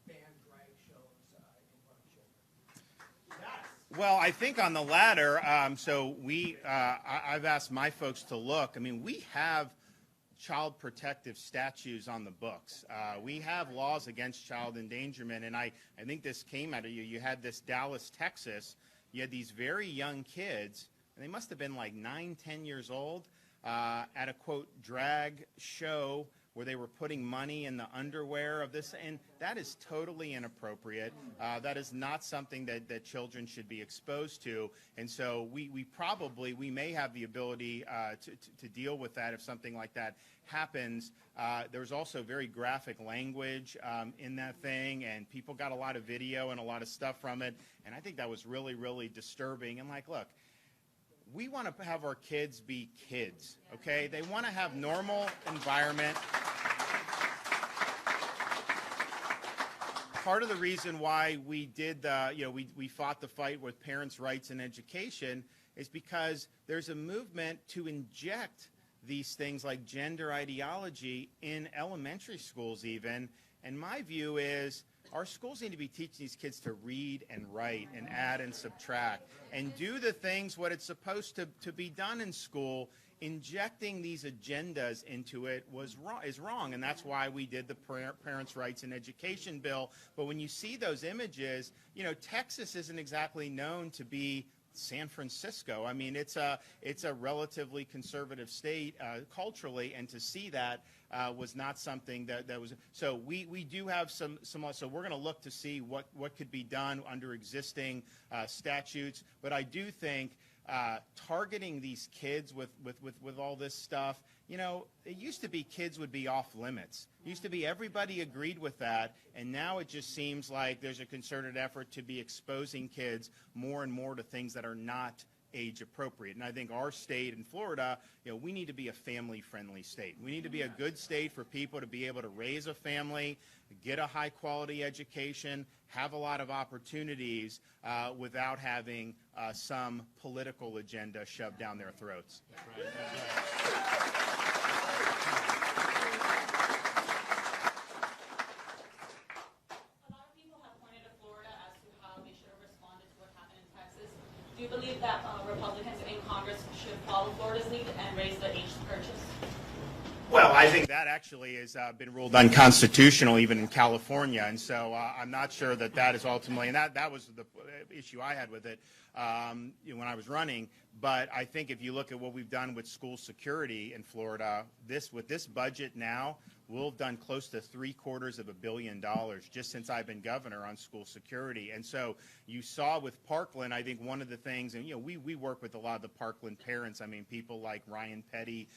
ban drag shows in front of children? Yes. Well, I think on the latter, I've asked my folks to look. I mean, we have child protective statutes on the books. We have laws against child endangerment, and I think this came out of you. You had this Dallas, Texas. You had these very young kids, and they must have been like 9, 10 years old, at a, quote, drag show where they were putting money in the underwear of this, and that is totally inappropriate. That is not something that children should be exposed to, and so we may have the ability to deal with that if something like that happens. There's also very graphic language in that thing, and people got a lot of video and a lot of stuff from it, and I think that was really, really disturbing. And like, look, we want to have our kids be kids, okay? They want to have normal environment. Part of the reason why we did we fought the fight with parents' rights and education is because there's a movement to inject these things like gender ideology in elementary schools even. And my view is our schools need to be teaching these kids to read and write and add and subtract and do the things what it's supposed to be done in school. Injecting these agendas into it is wrong, and that's why we did the Parents' Rights and Education bill. But when you see those images, Texas isn't exactly known to be San Francisco. I mean, it's a relatively conservative state culturally, and to see that was not something that was. So we do have some. So we're going to look to see what could be done under existing statutes. But I do think targeting these kids with all this stuff, it used to be kids would be off limits. It used to be everybody agreed with that, and now it just seems like there's a concerted effort to be exposing kids more and more to things that are not age appropriate. And I think our state in Florida, we need to be a family-friendly state. We need to be a good state for people to be able to raise a family, get a high-quality education, have a lot of opportunities without having some political agenda shoved down their throats. That's right. That's right. A lot of people have pointed to Florida as to how they should have responded to what happened in Texas. Do you believe that Republicans in Congress should follow Florida's lead and raise the age to purchase? Well, I think that actually has been ruled unconstitutional even in California, and so I'm not sure that is ultimately, and that was the issue I had with it when I was running. But I think if you look at what we've done with school security in Florida, with this budget now, we'll have done close to $750 million just since I've been governor on school security. And so you saw with Parkland, I think one of the things, and we work with a lot of the Parkland parents. I mean, people like Ryan Petty,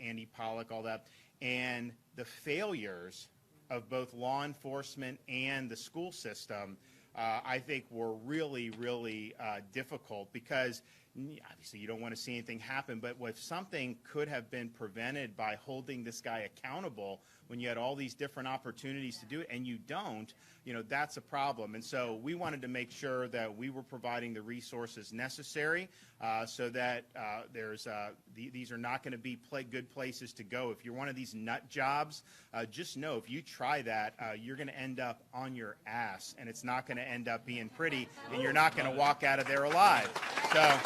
Andy Pollack, all that, and the failures of both law enforcement and the school system, I think were really, really difficult because obviously you don't want to see anything happen, but if something could have been prevented by holding this guy accountable when you had all these different opportunities to do it and you don't, that's a problem. And so we wanted to make sure that we were providing the resources necessary so that these are not going to be good places to go. If you're one of these nut jobs, just know if you try that, you're going to end up on your ass, and it's not going to end up being pretty, and you're not going to walk out of there alive. So.